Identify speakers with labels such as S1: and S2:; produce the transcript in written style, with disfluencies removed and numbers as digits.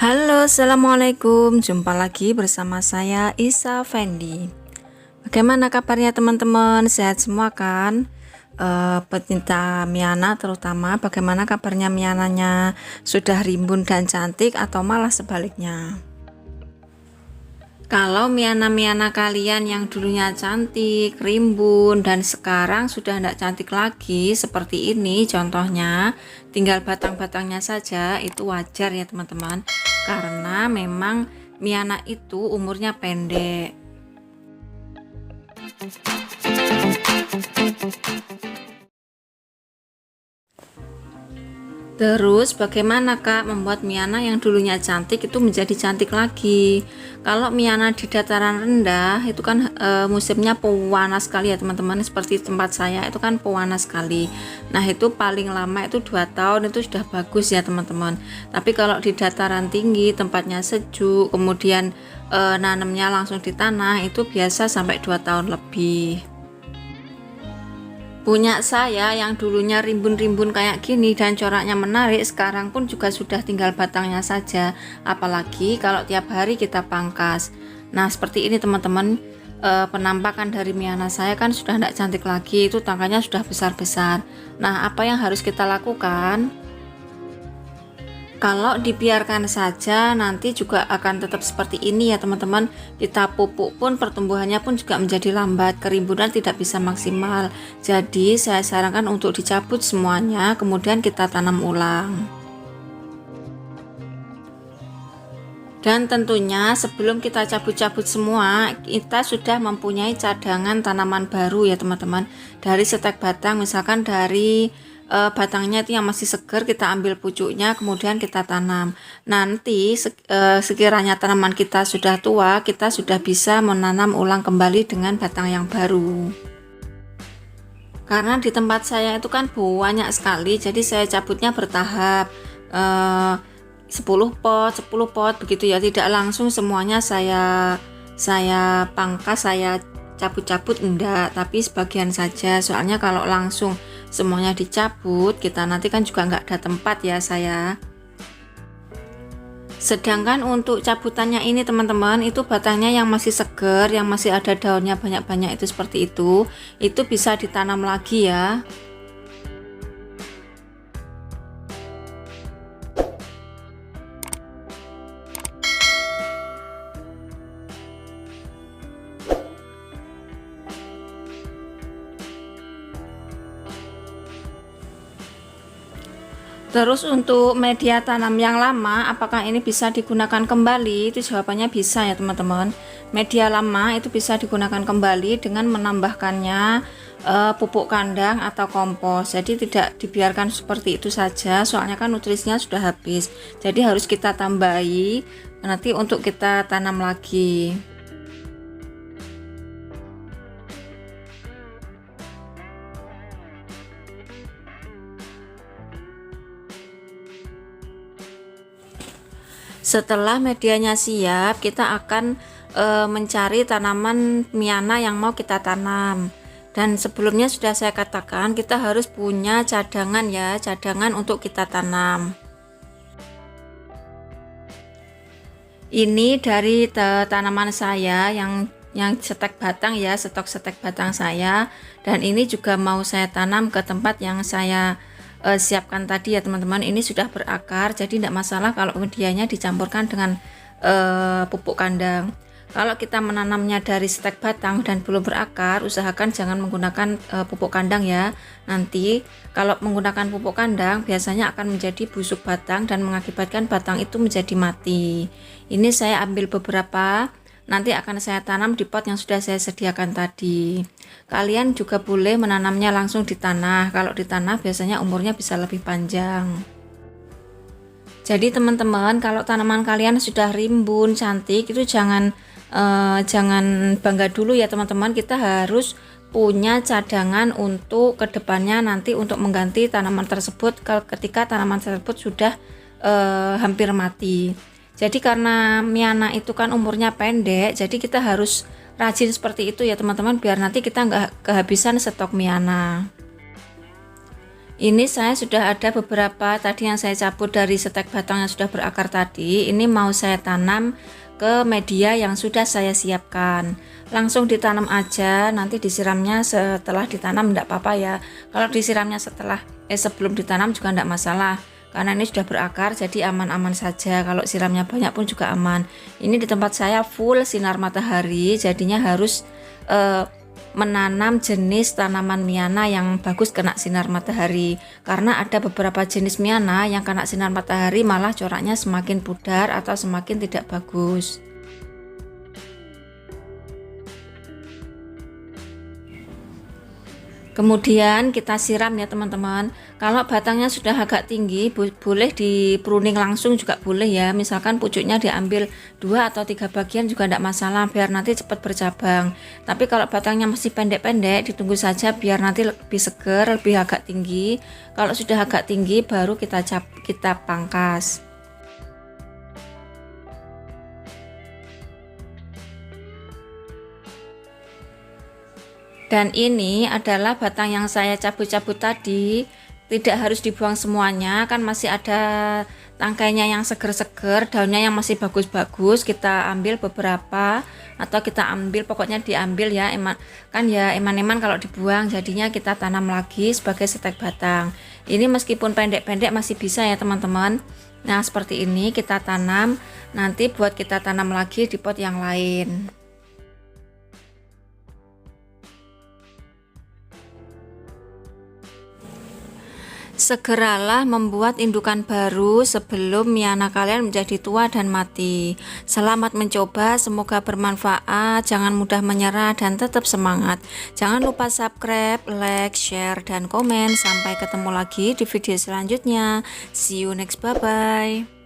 S1: Halo, assalamualaikum. Jumpa lagi bersama saya Isa Fendi. Bagaimana kabarnya teman-teman? Sehat semua kan? Pecinta Miana terutama, bagaimana kabarnya Miananya? Sudah rimbun dan cantik atau malah sebaliknya? Kalau Miana-Miana kalian yang dulunya cantik, rimbun, dan sekarang sudah tidak cantik lagi seperti ini contohnya, tinggal batang-batangnya saja, itu wajar ya teman-teman, karena memang Miana itu umurnya pendek. Terus bagaimana Kak membuat Miana yang dulunya cantik itu menjadi cantik lagi? Kalau Miana di dataran rendah itu kan musimnya pewana sekali ya teman-teman, seperti tempat saya itu kan pewana sekali. Nah itu paling lama itu 2 tahun itu sudah bagus ya teman-teman. Tapi kalau di dataran tinggi tempatnya sejuk, kemudian nanamnya langsung di tanah, itu biasa sampai 2 tahun lebih. Punya saya yang dulunya rimbun-rimbun kayak gini dan coraknya menarik, sekarang pun juga sudah tinggal batangnya saja, apalagi kalau tiap hari kita pangkas. Nah seperti ini teman-teman, penampakan dari Miana saya kan sudah tidak cantik lagi, itu tangkanya sudah besar-besar. Nah apa yang harus kita lakukan? Kalau dibiarkan saja nanti juga akan tetap seperti ini ya teman-teman. Kita pupuk pun pertumbuhannya pun juga menjadi lambat, kerimbunan tidak bisa maksimal. Jadi saya sarankan untuk dicabut semuanya, kemudian kita tanam ulang. Dan tentunya sebelum kita cabut-cabut semua, kita sudah mempunyai cadangan tanaman baru ya teman-teman. Dari stek batang, misalkan dari batangnya itu yang masih segar, kita ambil pucuknya kemudian kita tanam. Nanti sekiranya tanaman kita sudah tua, kita sudah bisa menanam ulang kembali dengan batang yang baru. Karena di tempat saya itu kan banyak sekali, jadi saya cabutnya bertahap, 10 pot 10 pot begitu ya, tidak langsung semuanya saya pangkas, saya cabut-cabut enggak, tapi sebagian saja, soalnya kalau langsung semuanya dicabut kita nanti kan juga enggak ada tempat ya saya. Sedangkan untuk cabutannya ini teman-teman, itu batangnya yang masih segar, yang masih ada daunnya banyak-banyak itu seperti itu bisa ditanam lagi ya. Terus untuk media tanam yang lama, apakah ini bisa digunakan kembali? Itu jawabannya bisa ya teman-teman. Media lama itu bisa digunakan kembali dengan menambahkannya pupuk kandang atau kompos. Jadi tidak dibiarkan seperti itu saja, soalnya kan nutrisinya sudah habis. Jadi harus kita tambahi nanti untuk kita tanam lagi. Setelah medianya siap, kita akan mencari tanaman Miana yang mau kita tanam. Dan sebelumnya sudah saya katakan kita harus punya cadangan ya, cadangan untuk kita tanam. Ini dari tanaman saya yang stek batang ya, stok stek batang saya, dan ini juga mau saya tanam ke tempat yang saya siapkan tadi ya teman-teman. Ini sudah berakar, jadi tidak masalah kalau medianya dicampurkan dengan pupuk kandang. Kalau kita menanamnya dari stek batang dan belum berakar, usahakan jangan menggunakan pupuk kandang ya. Nanti kalau menggunakan pupuk kandang biasanya akan menjadi busuk batang dan mengakibatkan batang itu menjadi mati. Ini saya ambil beberapa, nanti akan saya tanam di pot yang sudah saya sediakan tadi. Kalian juga boleh menanamnya langsung di tanah. Kalau di tanah biasanya umurnya bisa lebih panjang. Jadi teman-teman, kalau tanaman kalian sudah rimbun cantik, itu jangan bangga dulu ya teman-teman. Kita harus punya cadangan untuk kedepannya nanti untuk mengganti tanaman tersebut ketika tanaman tersebut sudah hampir mati. Jadi karena Miana itu kan umurnya pendek, jadi kita harus rajin seperti itu ya teman-teman, biar nanti kita nggak kehabisan stok Miana. Ini saya sudah ada beberapa tadi yang saya cabut dari stek batang yang sudah berakar tadi. Ini mau saya tanam ke media yang sudah saya siapkan. Langsung ditanam aja, nanti disiramnya setelah ditanam enggak apa-apa ya. Kalau disiramnya sebelum ditanam juga enggak masalah. Karena ini sudah berakar jadi aman-aman saja. Kalau siramnya banyak pun juga aman. Ini di tempat saya full sinar matahari, jadinya harus menanam jenis tanaman Miana yang bagus kena sinar matahari, karena ada beberapa jenis Miana yang kena sinar matahari malah coraknya semakin pudar atau semakin tidak bagus. Kemudian kita siram ya teman-teman. Kalau batangnya sudah agak tinggi, boleh di pruning langsung juga boleh ya. Misalkan pucuknya diambil 2 atau 3 bagian juga tidak masalah, biar nanti cepat bercabang. Tapi kalau batangnya masih pendek-pendek, ditunggu saja biar nanti lebih seger, lebih agak tinggi. Kalau sudah agak tinggi baru kita pangkas. Dan ini adalah batang yang saya cabut-cabut tadi. Tidak harus dibuang semuanya, kan masih ada tangkainya yang seger-seger, daunnya yang masih bagus-bagus. Kita ambil beberapa atau kita ambil, pokoknya diambil ya, eman-eman kalau dibuang, jadinya kita tanam lagi sebagai stek batang. Ini meskipun pendek-pendek masih bisa ya teman-teman. Nah seperti ini kita tanam, nanti buat kita tanam lagi di pot yang lain. Segeralah membuat indukan baru sebelum Miana kalian menjadi tua dan mati. Selamat mencoba, semoga bermanfaat. Jangan mudah menyerah dan tetap semangat. Jangan lupa subscribe, like, share, dan komen. Sampai ketemu lagi di video selanjutnya. See you next, bye-bye.